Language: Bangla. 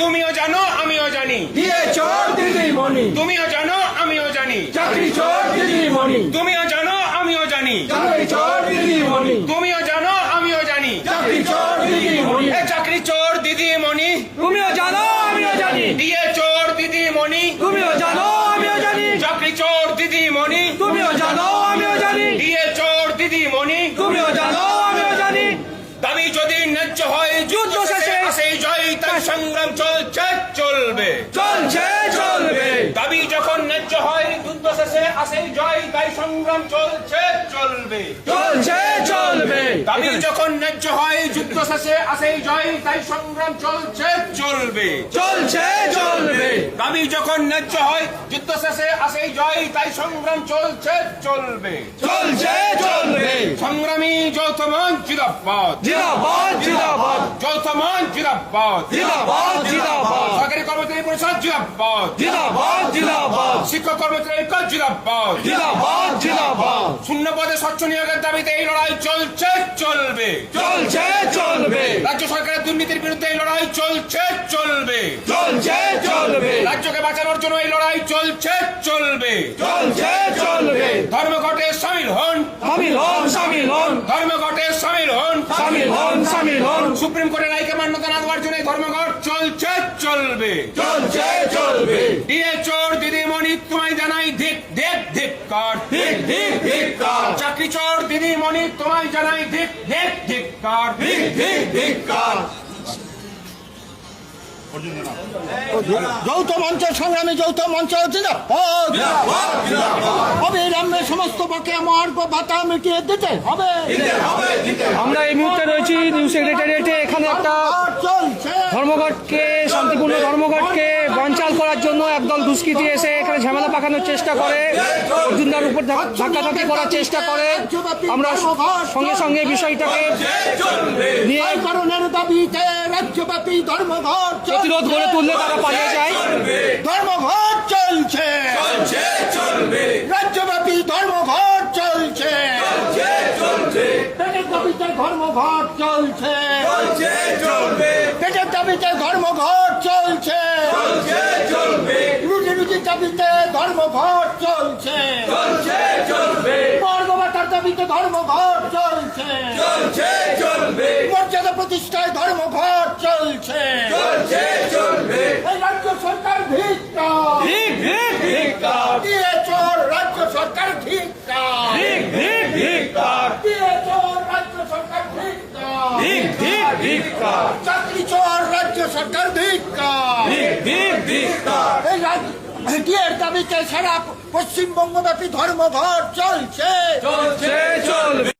তুমিও জানো আমিও জানি, দিয়ে চোর দিদিমণি, তুমিও জানো আমিও জানি, চাকরি চোর দিদিমণি, তুমিও জানো আমিও জানি, চাকরি চোর দিদিমণি, তুমিও জানো আমিও জানি, চাকরি চোর দিদিমণি, এ চাকরি চোর দিদিমণি, তুমিও জানো আমিও জানি, দিয়ে চোর দিদিমণি, তুমিও জানো আমিও জানি, চাকরি চোর দিদিমণি, তুমিও জানো আমিও জানি, দিয়ে চোর দিদিমণি, তুমিও জানো আমিও জানি। দাবি যদি ন্যায্য হয় যুদ্ধ শেষে সেই জয় তার সংগ্রাম চলছে চলবে, চলছে চলবে, দাবি যখন ন্যায্য হয় যুদ্ধ শেষে আসেই জয় তাই সংগ্রাম চলছে চলবে, চলছে চলবে, দাবি যখন ন্যায্য হয় যুদ্ধ শেষে আসেই জয় তাই সংগ্রাম চলছে চলবে, চলছে চলবে, দাবি যখন ন্যায্য হয় যুদ্ধ শেষে আসেই জয় তাই সংগ্রাম চলছে চলবে, চলছে চলবে। সংগ্রামী যৌথ মঞ্চ জিন্দাবাদ, জিন্দাবাদ জিন্দাবাদ, যৌথ মঞ্চ জিন্দাবাদ, জিন্দাবাদ জিন্দাবাদ, সরকারি কর্মচারী পরিষদ জিন্দাবাদ, জিন্দাবাদ জিন্দাবাদ, শিক্ষক কর্মচারী ঐক্য জিন্দাবাদ, জিন্দাবাদ জিন্দাবাদ, শূন্য পদে স্বচ্ছ নিয়োগের দাবিতে এই লড়াই চলছে চলবে, চলছে চলবে, রাজ্য সরকারের দুর্নীতির বিরুদ্ধে এই লড়াই চলছে চলবে, চলছে চলবে, রাজ্যকে বাঁচানোর জন্য এই লড়াই চলছে চলবে, চলছে চলবে। ধর্মঘটে সামিল হন, সামিল হন সামিল হন, ধর্মঘটে সামিল হন, সামিল হন সামিল হন, সুপ্রিম কোর্টের রায়কে মান্যতা না দেওয়ার জন্য এই ধর্মঘট চলছে চলবে, চলছে চলবে, দিয়ে চোর দিদিমণি তোমায় জানাই ধিক ধিক ধিক্কার, ঠিক ঠিক ধিক্কার, চাকরি চোর দিদিমণি তোমায় জানাই ধিক ধিক ধিক্কার, ঠিক ঠিক ধিক্কার। যৌথ মঞ্চ সংগ্রামী যৌথ মঞ্চ জিন্দাবাদ জিন্দাবাদ, অবিলম্বে সমস্ত বকেয়া মহার্ঘ ভাতা মিটিয়ে দিতে হবে। দিতে হবে দিতে হবে। আমরা এই মুহূর্তে রয়েছি নিউ সেক্রেটারিয়েটে। এখানে একটা চলছে ধর্মঘটকে, শান্তিপূর্ণ ধর্মঘটকে বানচাল করার জন্য একদল দুষ্কৃতী এসে এখানে ঝামেলা পাকানোর চেষ্টা করে, অর্জুনদার উপর ধাক্কাধাক্কি করার চেষ্টা করে। আমরা সঙ্গে সঙ্গে বিষয়টাকে নিয়ে এই কারণের দাবিতে রাজ্যব্যাপী ধর্মঘট প্রতিরোধ গড়ে তুললে তারা পালিয়ে যায়। ধর্মঘট চলছে, চলছে চলবে, রাজ্যব্যাপী ধর্মঘট চলছে, চলছে চলছে, পেটের দাবিতে ধর্মঘট চলছে, চলছে চলবে, পেটের দাবিতে ধর্মঘট চলছে, চলছে চলবে, রুজি রুজির দাবিতে ধর্মঘট চলছে, চলছে চলবে, মর্গবাতার দাবিতে ধর্মঘট চলছে, চলছে চলবে, মর্যাদা প্রতিষ্ঠায় ধর্মঘট চলছে, চলছে চলবে, এই রাজ্য সরকার ধিক্কার, ঠিক ঠিক ধিক্কার, দিয়ে চোর রাজ্য সরকার ধিক্কার, ঠিক ঠিক ধিক্কার, দিয়ে চোর রাজ্য সরকার ধিক্কার, ঠিক ঠিক ধিক্কার, চাকরি চোর রাজ্য সরকার ধিক্কার, ঠিক ঠিক ধিক্কার, এই রাজ্যের দাবিতে সারা পশ্চিমবঙ্গব্যাপী ধর্মঘট চলছে, চলছে চলবে।